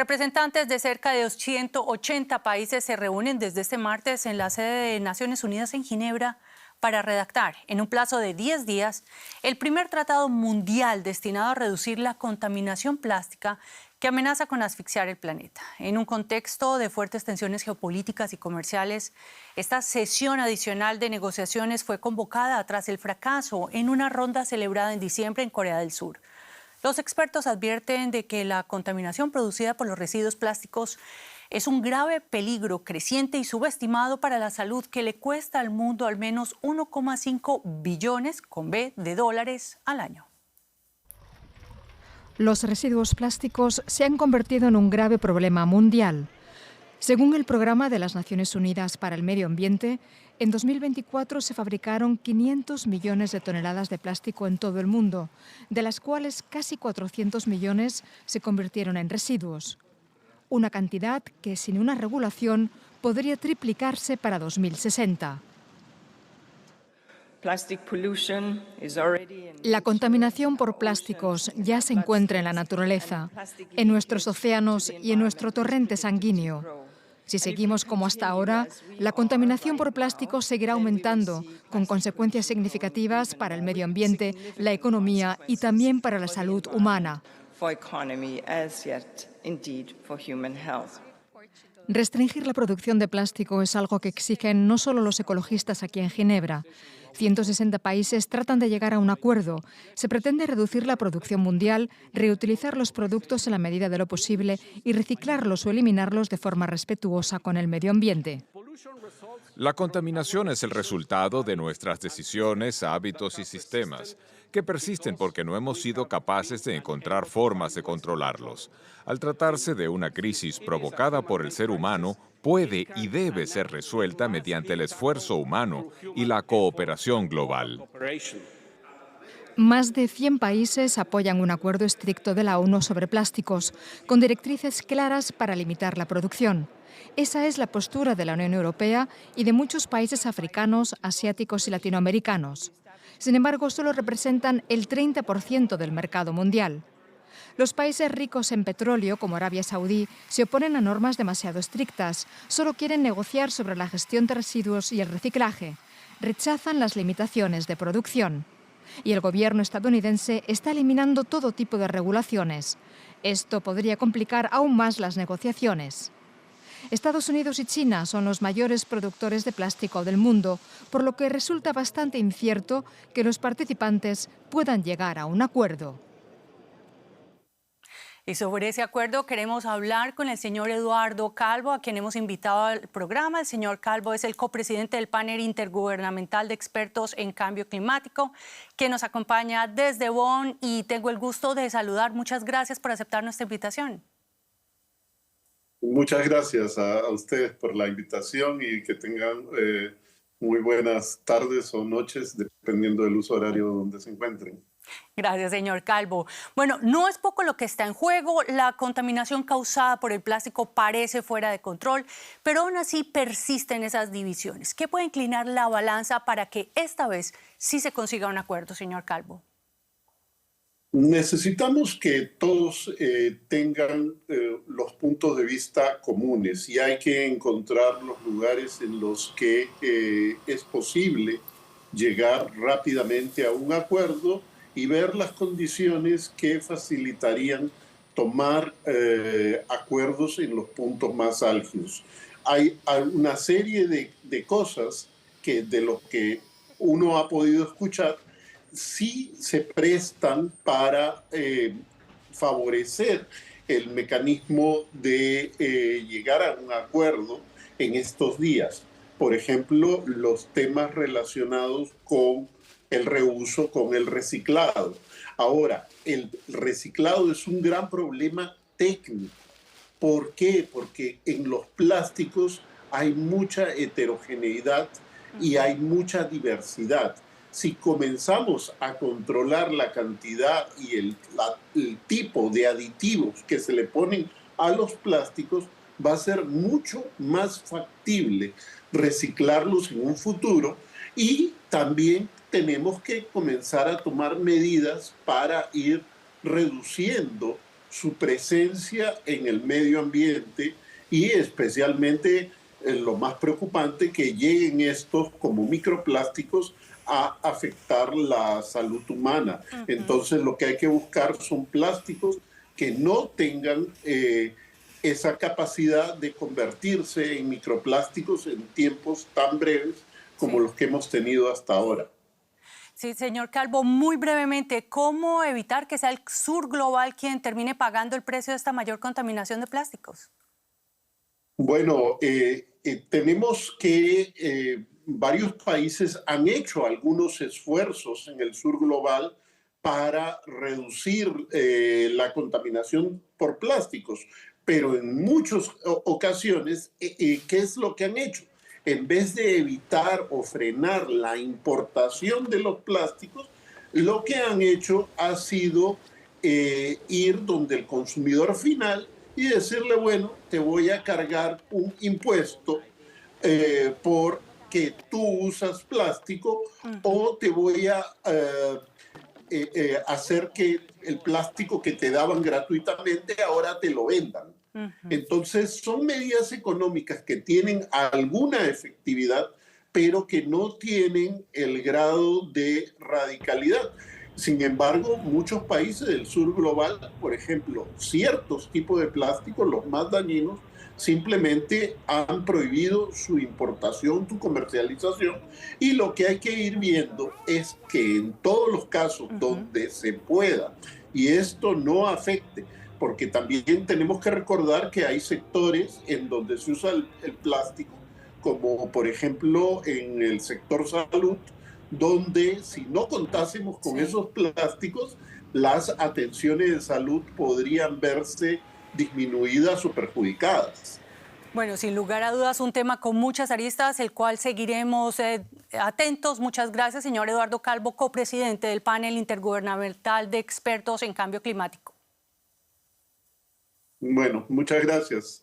Representantes de cerca de 180 países se reúnen desde este martes en la sede de Naciones Unidas en Ginebra para redactar, en un plazo de 10 días, el primer tratado mundial destinado a reducir la contaminación plástica que amenaza con asfixiar el planeta. En un contexto de fuertes tensiones geopolíticas y comerciales, esta sesión adicional de negociaciones fue convocada tras el fracaso en una ronda celebrada en diciembre en Corea del Sur. Los expertos advierten de que la contaminación producida por los residuos plásticos es un grave peligro creciente y subestimado para la salud que le cuesta al mundo al menos 1,5 billones con B de dólares al año. Los residuos plásticos se han convertido en un grave problema mundial. Según el Programa de las Naciones Unidas para el Medio Ambiente, en 2024 se fabricaron 500 millones de toneladas de plástico en todo el mundo, de las cuales casi 400 millones se convirtieron en residuos. Una cantidad que, sin una regulación, podría triplicarse para 2060. La contaminación por plásticos ya se encuentra en la naturaleza, en nuestros océanos y en nuestro torrente sanguíneo. Si seguimos como hasta ahora, la contaminación por plásticos seguirá aumentando, con consecuencias significativas para el medio ambiente, la economía y también para la salud humana. Restringir la producción de plástico es algo que exigen no solo los ecologistas aquí en Ginebra. 160 países tratan de llegar a un acuerdo. Se pretende reducir la producción mundial, reutilizar los productos en la medida de lo posible y reciclarlos o eliminarlos de forma respetuosa con el medio ambiente. La contaminación es el resultado de nuestras decisiones, hábitos y sistemas, que persisten porque no hemos sido capaces de encontrar formas de controlarlos. Al tratarse de una crisis provocada por el ser humano, puede y debe ser resuelta mediante el esfuerzo humano y la cooperación global. Más de 100 países apoyan un acuerdo estricto de la ONU sobre plásticos, con directrices claras para limitar la producción. Esa es la postura de la Unión Europea y de muchos países africanos, asiáticos y latinoamericanos. Sin embargo, solo representan el 30% del mercado mundial. Los países ricos en petróleo, como Arabia Saudí, se oponen a normas demasiado estrictas. Solo quieren negociar sobre la gestión de residuos y el reciclaje. Rechazan las limitaciones de producción. Y el gobierno estadounidense está eliminando todo tipo de regulaciones. Esto podría complicar aún más las negociaciones. Estados Unidos y China son los mayores productores de plástico del mundo, por lo que resulta bastante incierto que los participantes puedan llegar a un acuerdo. Y sobre ese acuerdo queremos hablar con el señor Eduardo Calvo, a quien hemos invitado al programa. El señor Calvo es el copresidente del panel intergubernamental de expertos en cambio climático, que nos acompaña desde Bonn y tengo el gusto de saludar. Muchas gracias por aceptar nuestra invitación. Muchas gracias a ustedes por la invitación y que tengan muy buenas tardes o noches, dependiendo del uso horario donde se encuentren. Gracias, señor Calvo. Bueno, no es poco lo que está en juego. La contaminación causada por el plástico parece fuera de control, pero aún así persisten esas divisiones. ¿Qué puede inclinar la balanza para que esta vez sí se consiga un acuerdo, señor Calvo? Necesitamos que todos tengan los puntos de vista comunes y hay que encontrar los lugares en los que es posible llegar rápidamente a un acuerdo y ver las condiciones que facilitarían tomar acuerdos en los puntos más álgidos. Hay una serie de cosas que de lo que uno ha podido escuchar sí se prestan para favorecer el mecanismo de llegar a un acuerdo en estos días. Por ejemplo, los temas relacionados con el reuso, con el reciclado. Ahora, el reciclado es un gran problema técnico. ¿Por qué? Porque en los plásticos hay mucha heterogeneidad y hay mucha diversidad. Si comenzamos a controlar la cantidad y el tipo de aditivos que se le ponen a los plásticos, va a ser mucho más factible reciclarlos en un futuro y también tenemos que comenzar a tomar medidas para ir reduciendo su presencia en el medio ambiente y especialmente lo más preocupante, que lleguen estos como microplásticos a afectar la salud humana. Entonces lo que hay que buscar son plásticos que no tengan esa capacidad de convertirse en microplásticos en tiempos tan breves como Sí. los que hemos tenido hasta ahora. Sí, señor Calvo, muy brevemente, ¿cómo evitar que sea el sur global quien termine pagando el precio de esta mayor contaminación de plásticos? Bueno, tenemos que varios países han hecho algunos esfuerzos en el sur global para reducir la contaminación por plásticos, pero en muchas ocasiones, ¿qué es lo que han hecho? En vez de evitar o frenar la importación de los plásticos, lo que han hecho ha sido ir donde el consumidor final y decirle, bueno, te voy a cargar un impuesto porque tú usas plástico, o te voy a hacer que el plástico que te daban gratuitamente ahora te lo vendan. Entonces son medidas económicas que tienen alguna efectividad, pero que no tienen el grado de radicalidad. Sin embargo, muchos países del sur global, por ejemplo, ciertos tipos de plásticos, los más dañinos, simplemente han prohibido su importación, su comercialización, y lo que hay que ir viendo es que en todos los casos donde se pueda y esto no afecte, porque también tenemos que recordar que hay sectores en donde se usa el plástico, como por ejemplo en el sector salud, donde si no contásemos con Sí. esos plásticos, las atenciones de salud podrían verse disminuidas o perjudicadas. Bueno, sin lugar a dudas, un tema con muchas aristas, el cual seguiremos atentos. Muchas gracias, señor Eduardo Calvo, copresidente del panel intergubernamental de expertos en cambio climático. Bueno, muchas gracias.